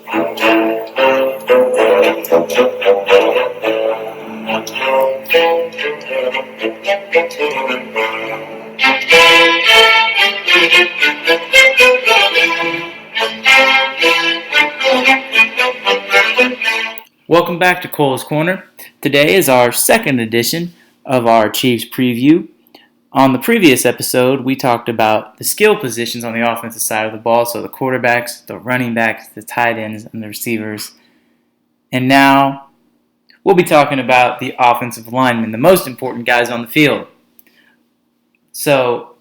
Welcome back to Cole's Corner. Today is our second edition of our Chiefs preview. On the previous episode, we talked about the skill positions on the offensive side of the ball, so the quarterbacks, the running backs, the tight ends, and the receivers. And now we'll be talking about the offensive linemen, the most important guys on the field. So,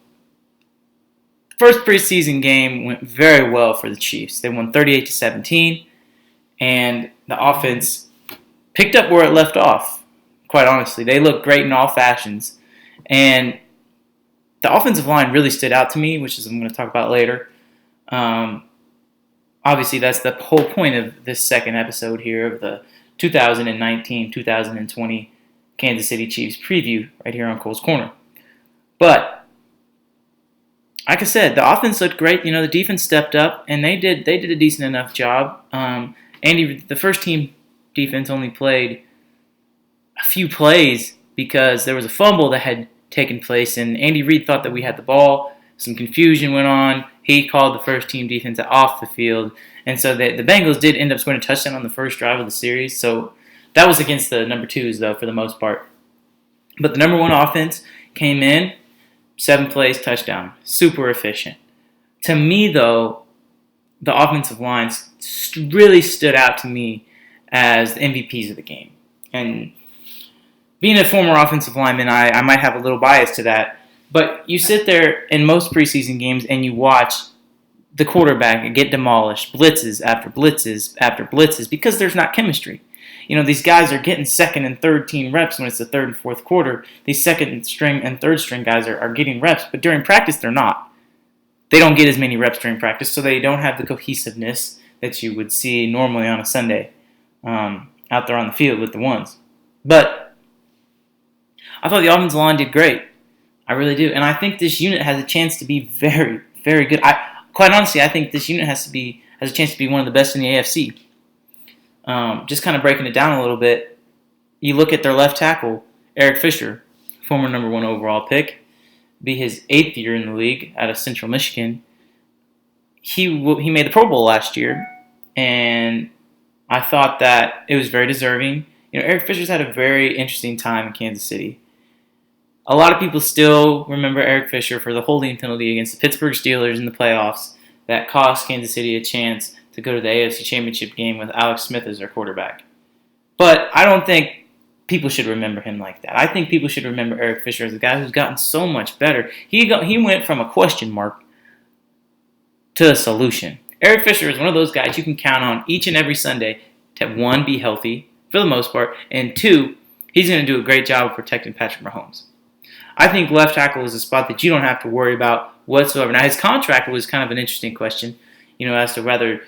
first preseason game went very well for the Chiefs. They won 38-17, and the offense picked up where it left off, quite honestly. They looked great in all fashions. And the offensive line really stood out to me, which is I'm going to talk about later. Obviously, that's the whole point of this second episode here of the 2019-2020 Kansas City Chiefs preview right here on Cole's Corner. But, like I said, the offense looked great. You know, the defense stepped up, and they did a decent enough job. The first team defense only played a few plays because there was a fumble that had taken place, and Andy Reid thought that we had the ball. Some confusion went on. He called the first team defense off the field, and so the Bengals did end up scoring a touchdown on the first drive of the series. So that was against the number twos, though, for the most part. But the number one offense came in, 7 plays, touchdown, super efficient. To me, though, the offensive line really stood out to me as the MVPs of the game. And being a former offensive lineman, I might have a little bias to that. But you sit there in most preseason games and you watch the quarterback get demolished, blitzes after blitzes after blitzes, because there's not chemistry. You know, these guys are getting second and third team reps when it's the third and fourth quarter. These second string and third string guys are getting reps, but during practice they're not. They don't get as many reps during practice, so they don't have the cohesiveness that you would see normally on a Sunday out there on the field with the ones. But I thought the offensive line did great. I really do. And I think this unit has a chance to be very, very good. Quite honestly, I think this unit has a chance to be one of the best in the AFC. Just kind of breaking it down a little bit, you look at their left tackle, Eric Fisher, former number 1 overall pick, be his 8th year in the league out of Central Michigan. He made the Pro Bowl last year, and I thought that it was very deserving. You know, Eric Fisher's had a very interesting time in Kansas City. A lot of people still remember Eric Fisher for the holding penalty against the Pittsburgh Steelers in the playoffs that cost Kansas City a chance to go to the AFC Championship game with Alex Smith as their quarterback. But I don't think people should remember him like that. I think people should remember Eric Fisher as a guy who's gotten so much better. He went from a question mark to a solution. Eric Fisher is one of those guys you can count on each and every Sunday to, 1, be healthy for the most part, and 2, he's going to do a great job of protecting Patrick Mahomes. I think left tackle is a spot that you don't have to worry about whatsoever. Now, his contract was kind of an interesting question, you know, as to whether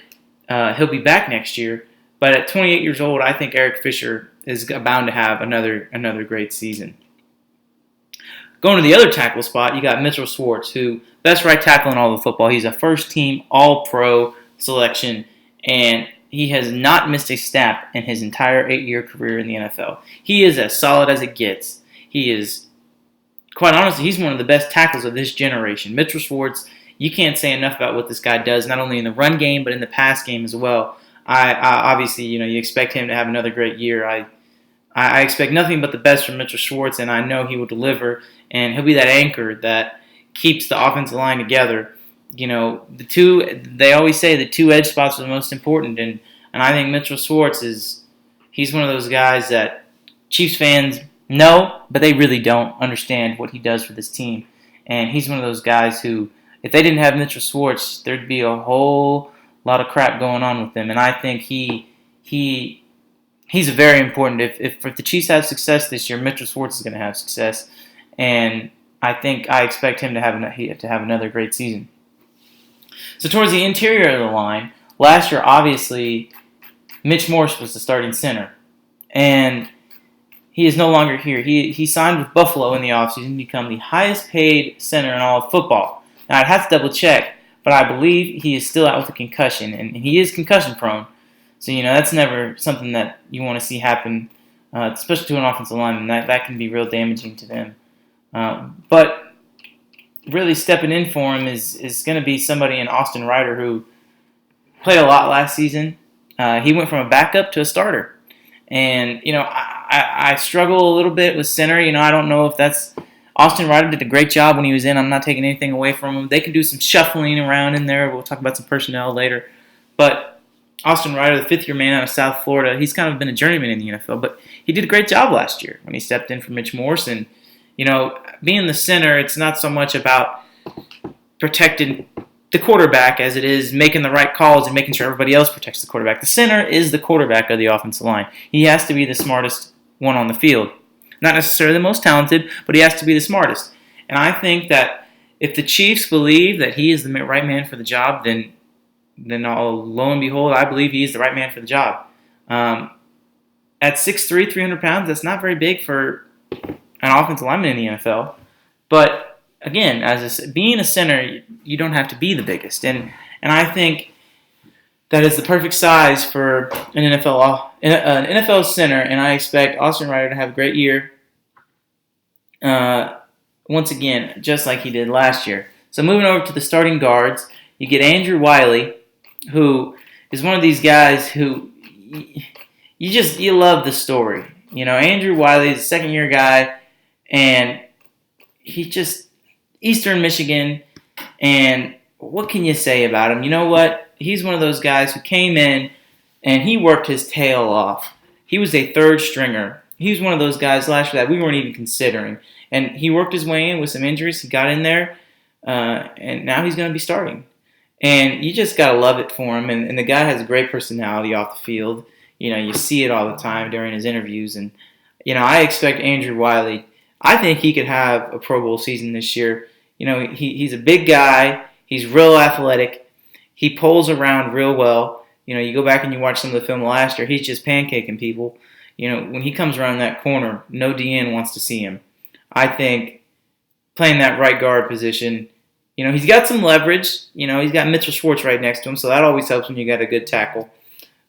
he'll be back next year. But at 28 years old, I think Eric Fisher is bound to have another great season. Going to the other tackle spot, you got Mitchell Schwartz, who best right tackle in all of football. He's a first-team All-Pro selection, and he has not missed a snap in his entire 8-year career in the NFL. He is as solid as it gets. He is, quite honestly, he's one of the best tackles of this generation. Mitchell Schwartz, you can't say enough about what this guy does, not only in the run game, but in the pass game as well. I obviously, you know, you expect him to have another great year. I expect nothing but the best from Mitchell Schwartz, and I know he will deliver, and he'll be that anchor that keeps the offensive line together. You know, they always say the 2 edge spots are the most important, and I think Mitchell Schwartz he's one of those guys that Chiefs fans know, but they really don't understand what he does for this team. And he's one of those guys who, if they didn't have Mitchell Schwartz, there'd be a whole lot of crap going on with him. And I think he's a very important. If the Chiefs have success this year, Mitchell Schwartz is going to have success, and I expect him to have another great season. So towards the interior of the line, last year obviously Mitch Morse was the starting center, and he is no longer here. He signed with Buffalo in the offseason to become the highest paid center in all of football. Now I'd have to double check, but I believe he is still out with a concussion, and he is concussion prone. So, that's never something that you want to see happen, especially to an offensive lineman. That can be real damaging to them. But really stepping in for him is going to be somebody in Austin Ryder, who played a lot last season. He went from a backup to a starter. And, I struggle a little bit with center. I don't know if that's Austin Ryder did a great job when he was in. I'm not taking anything away from him. They can do some shuffling around in there. We'll talk about some personnel later. But Austin Ryder, the fifth-year man out of South Florida, he's kind of been a journeyman in the NFL. But he did a great job last year when he stepped in for Mitch Morrison. Being the center, it's not so much about protecting the quarterback as it is making the right calls and making sure everybody else protects the quarterback. The center is the quarterback of the offensive line. He has to be the smartest one on the field. Not necessarily the most talented, but he has to be the smartest. And I think that if the Chiefs believe that he is the right man for the job, then lo and behold, I believe he is the right man for the job. At 6'3", 300 pounds, that's not very big for an offensive lineman in the NFL. But again, being a center, you don't have to be the biggest. And I think that is the perfect size for an NFL center, and I expect Austin Ryder to have a great year. Once again, just like he did last year. So moving over to the starting guards, you get Andrew Wiley, who is one of these guys who you love the story. Andrew Wiley is a second-year guy, and he just Eastern Michigan, and what can you say about him? You know what? He's one of those guys who came in and he worked his tail off. He was a third stringer. He was one of those guys last year that we weren't even considering. And he worked his way in with some injuries. He got in there, and now he's going to be starting. And you just got to love it for him. And the guy has a great personality off the field. You see it all the time during his interviews. And, I expect Andrew Wiley. I think he could have a Pro Bowl season this year. He's a big guy. He's real athletic. He pulls around real well. You go back and you watch some of the film last year, he's just pancaking people. When he comes around that corner, no DN wants to see him. I think playing that right guard position, he's got some leverage. He's got Mitchell Schwartz right next to him, so that always helps when you got a good tackle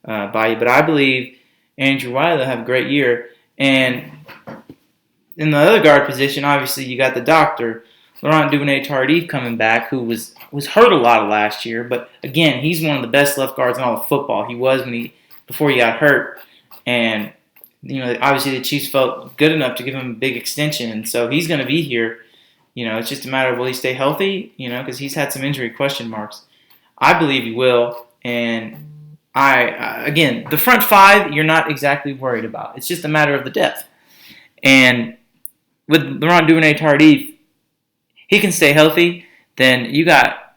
by you. But I believe Andrew Wiley will have a great year. And in the other guard position, obviously you got the doctor, Laurent Duvernay-Tardif, coming back, who was hurt a lot of last year. But again, he's one of the best left guards in all of football. He was before he got hurt. And obviously the Chiefs felt good enough to give him a big extension, and so he's going to be here. It's just a matter of will he stay healthy, because he's had some injury question marks. I believe he will, and again, the front five you're not exactly worried about. It's just a matter of the depth. And with Laurent Duvernay-Tardif, he can stay healthy, then you got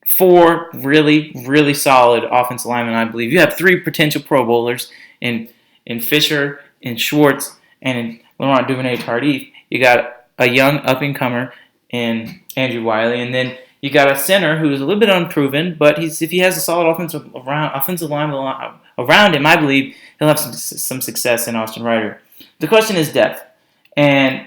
four really, really solid offensive linemen, I believe. You have three potential Pro Bowlers in Fisher, in Schwartz, and in Laurent Duvernay-Tardif. You got a young up-and-comer in Andrew Wiley, and then you got a center who's a little bit unproven, but if he has a solid offensive line around him, I believe he'll have some success in Austin Ryder. The question is depth, and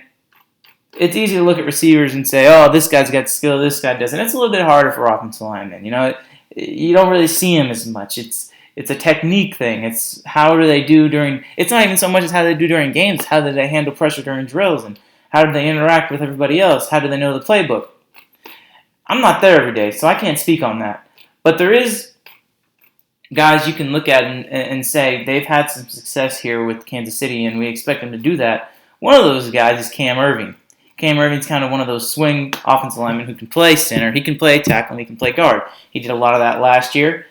it's easy to look at receivers and say, oh, this guy's got skill, this guy doesn't. It's a little bit harder for offensive linemen. You don't really see him as much. It's a technique thing. It's how do they do during – it's not even so much as how they do during games. How do they handle pressure during drills, and how do they interact with everybody else? How do they know the playbook? I'm not there every day, so I can't speak on that. But there is guys you can look at and say they've had some success here with Kansas City, and we expect them to do that. One of those guys is Cam Erving. Cam Erving's kind of one of those swing offensive linemen who can play center, he can play tackle, and he can play guard. He did a lot of that last year.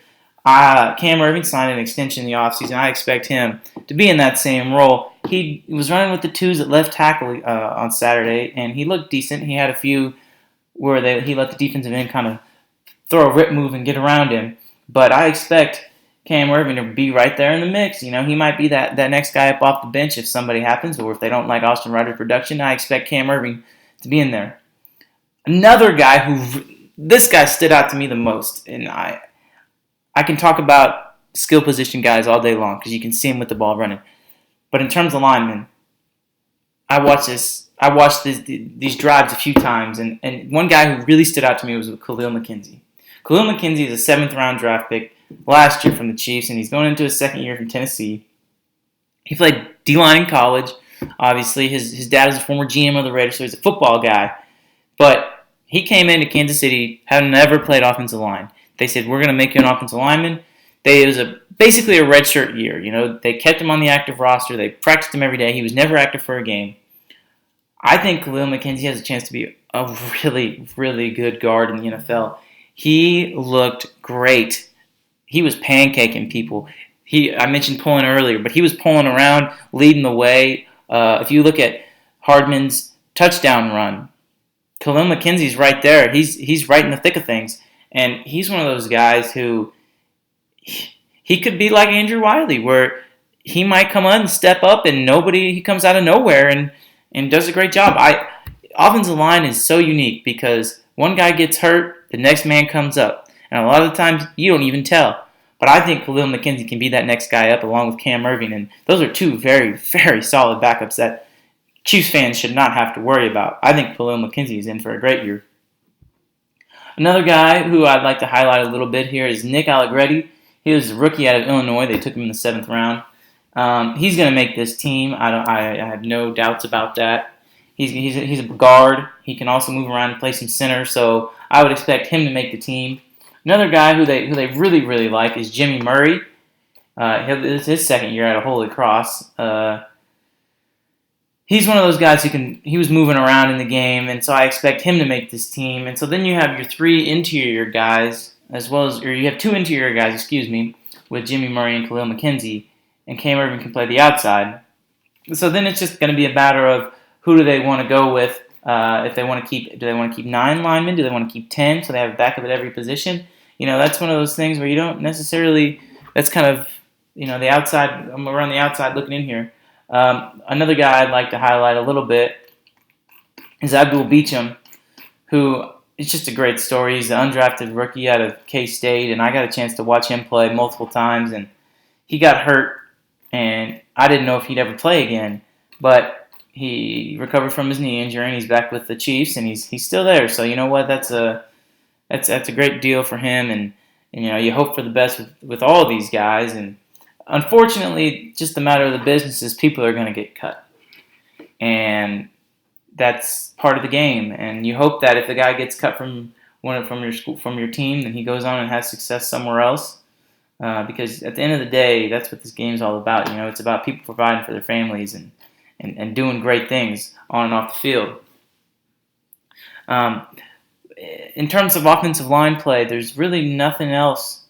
Cam Erving signed an extension in the offseason. I expect him to be in that same role. He was running with the twos at left tackle on Saturday, and he looked decent. He had a few where he let the defensive end kind of throw a rip move and get around him. But I expect Cam Erving to be right there in the mix. He might be that next guy up off the bench if somebody happens, or if they don't like Austin Ryder's production. I expect Cam Erving to be in there. Another guy this guy stood out to me the most, and I can talk about skill position guys all day long because you can see him with the ball running. But in terms of linemen, I watched these drives a few times, and one guy who really stood out to me was Khalil McKenzie. Khalil McKenzie is a 7th-round draft pick last year from the Chiefs, and he's going into his second year from Tennessee. He played D-line in college. Obviously, his dad is a former GM of the Raiders, so he's a football guy. But he came into Kansas City, having never played offensive line. They said, we're going to make you an offensive lineman. It was basically a redshirt year. They kept him on the active roster. They practiced him every day. He was never active for a game. I think Khalil McKenzie has a chance to be a really, really good guard in the NFL. He looked great. He was pancaking people. I mentioned pulling earlier, but he was pulling around, leading the way. If you look at Hardman's touchdown run, Khalil McKenzie's right there. He's right in the thick of things. And he's one of those guys who he could be like Andrew Wiley, where he might come on and step up and he comes out of nowhere and does a great job. Offensive line is so unique because one guy gets hurt, the next man comes up. And a lot of the times you don't even tell. But I think Khalil McKenzie can be that next guy up along with Cam Irving. And those are two very, very solid backups that Chiefs fans should not have to worry about. I think Khalil McKenzie is in for a great year. Another guy who I'd like to highlight a little bit here is Nick Allegretti. He was a rookie out of Illinois. They took him in the 7th round. He's going to make this team. I have no doubts about that. He's a guard. He can also move around and play some center, so I would expect him to make the team. Another guy who they really, really like is Jimmy Murray. It's his second year out of Holy Cross. He's one of those guys he was moving around in the game, and so I expect him to make this team. And so then you have your 3 interior guys, you have 2 interior guys, with Jimmy Murray and Khalil McKenzie, and Cam Irving can play the outside. So then it's just going to be a matter of who do they want to go with. If they want to do they want to keep 9 linemen? Do they want to keep 10 so they have a backup at every position? That's one of those things where you don't necessarily. That's kind of the outside. I'm around the outside looking in here. Another guy I'd like to highlight a little bit is Abdul Beecham, who is just a great story. He's an undrafted rookie out of K-State, and I got a chance to watch him play multiple times, and he got hurt, and I didn't know if he'd ever play again, but he recovered from his knee injury, and he's back with the Chiefs, and he's still there. So you know what? That's a great deal for him, and you hope for the best with all of these guys. And unfortunately, just the matter of the business is people are going to get cut, and that's part of the game. And you hope that if the guy gets cut from your team, then he goes on and has success somewhere else. Because at the end of the day, that's what this game's all about. It's about people providing for their families and doing great things on and off the field. In terms of offensive line play, there's really nobody else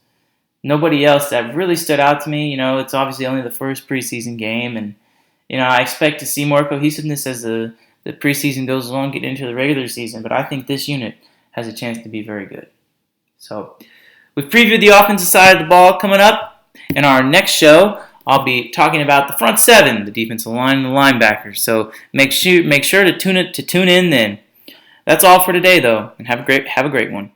that really stood out to me. It's obviously only the first preseason game, and I expect to see more cohesiveness as the preseason goes along, get into the regular season. But I think this unit has a chance to be very good. So we've previewed the offensive side of the ball. Coming up in our next show, I'll be talking about the front 7, the defensive line, and the linebackers. So make sure to tune in then. That's all for today, though, and have a great one.